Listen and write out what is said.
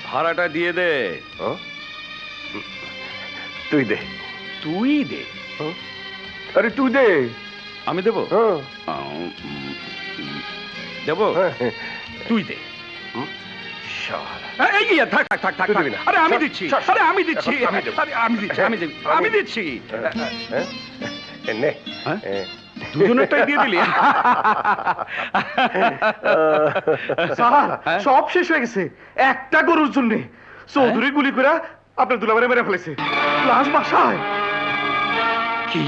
ভাড়াটা দিয়ে দে। তুই দে। তুই দে। আরে তুই দে। আমি দেবো? দেবো? তুই দে। থাক থাক থাক থাক। আরে আমি দিচ্ছি, আরে আমি দিচ্ছি, আরে আমি দিচ্ছি, আমি দিচ্ছি। দুজনেরটাই দিয়ে দিলি। স্যার সব শেষ হয়ে গেছে একটা গরুর জন্য। চৌধুরী গুলি করে আপনার দুলাবারে মেরে ফেলেছে। লাশ বাসায়। কি?